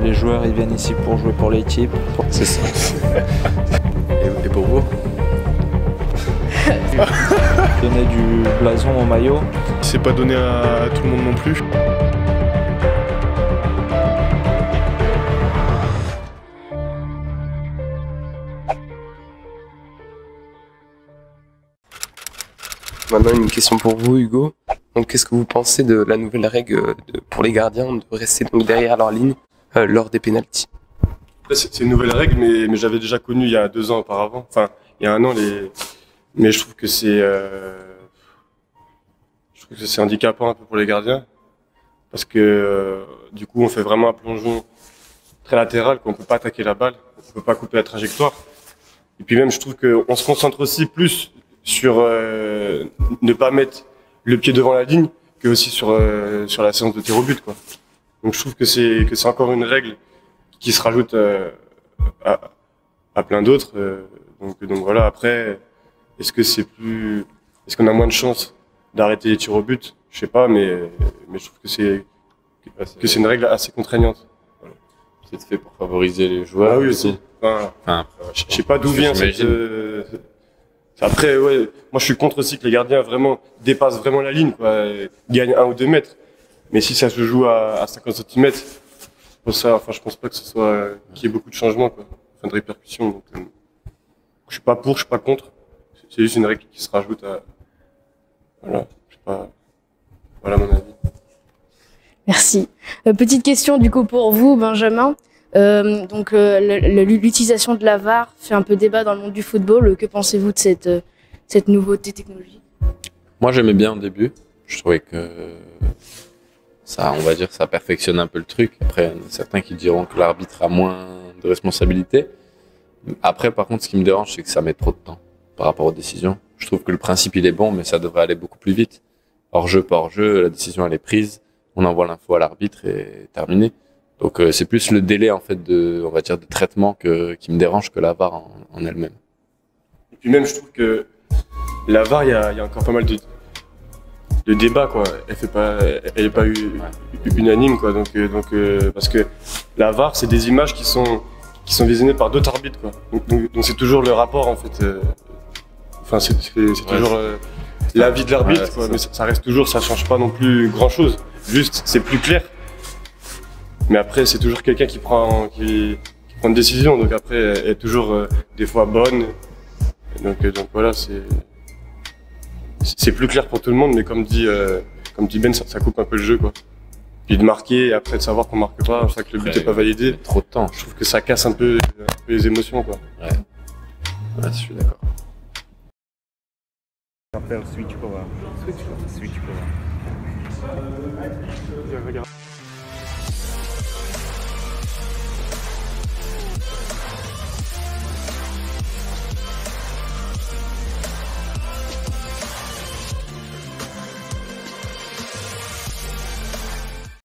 Les joueurs ils viennent ici pour jouer pour l'équipe. C'est ça. Et pour vous? Donner du blason au maillot. C'est pas donné à tout le monde non plus. Maintenant, une question pour vous, Hugo. Donc, qu'est-ce que vous pensez de la nouvelle règle pour les gardiens de rester donc derrière leur ligne lors des pénaltys? C'est une nouvelle règle, mais j'avais déjà connu il y a 2 ans auparavant. Enfin, il y a 1 an. Mais je trouve que c'est handicapant un peu pour les gardiens, parce que du coup, on fait vraiment un plongeon très latéral, qu'on peut pas attaquer la balle, on peut pas couper la trajectoire. Et puis même, je trouve qu'on se concentre aussi plus sur ne pas mettre le pied devant la ligne que aussi sur la séance de tir au but, quoi. Donc je trouve que c'est encore une règle qui se rajoute à plein d'autres. Donc voilà. Après, est-ce qu'on a moins de chances d'arrêter les tirs au but? Je sais pas, mais je trouve que c'est une règle assez contraignante. Voilà. C'est fait pour favoriser les joueurs. Ah oui aussi. Enfin, je sais pas d'où vient cette. Après, ouais, moi je suis contre aussi que les gardiens vraiment dépassent vraiment la ligne, quoi, gagnent 1 ou 2 mètres. Mais si ça se joue à 50 cm, pour ça, enfin, je pense pas que ce soit qu'il y ait beaucoup de changements, quoi, enfin de répercussions. Donc, je suis pas pour, je suis pas contre. C'est juste une règle qui se rajoute à. Voilà, je sais pas. Voilà mon avis. Merci. Petite question du coup pour vous, Benjamin. L'utilisation de la VAR fait un peu débat dans le monde du football. Que pensez-vous de cette nouveauté technologique? Moi, j'aimais bien au début. Je trouvais que ça, on va dire, ça perfectionne un peu le truc. Après, il y en a certains qui diront que l'arbitre a moins de responsabilité. Après, par contre, ce qui me dérange, c'est que ça met trop de temps par rapport aux décisions. Je trouve que le principe, il est bon, mais ça devrait aller beaucoup plus vite. Hors-jeu, pas hors-jeu, la décision, elle est prise. On envoie l'info à l'arbitre et terminé. Donc c'est plus le délai en fait on va dire de traitement qui me dérange que la VAR en elle-même. Et puis même je trouve que la VAR, il y a encore pas mal de débats, quoi. Elle est pas unanime, quoi. Donc parce que la VAR, c'est des images qui sont visionnées par d'autres arbitres, quoi. Donc c'est toujours le rapport en fait. Enfin c'est toujours l'avis de l'arbitre, quoi. Mais ça reste toujours, ça change pas non plus grand chose. Juste c'est plus clair. Mais après, c'est toujours quelqu'un qui prend une décision. Donc après, elle est toujours des fois bonne. Donc voilà, c'est plus clair pour tout le monde. Mais comme dit Ben, ça coupe un peu le jeu, quoi. Puis de marquer et après de savoir qu'on marque pas, ça que le but n'est pas validé. Trop de temps. Je trouve que ça casse un peu les émotions, quoi. Ouais, je suis d'accord. Switch power. Switch power.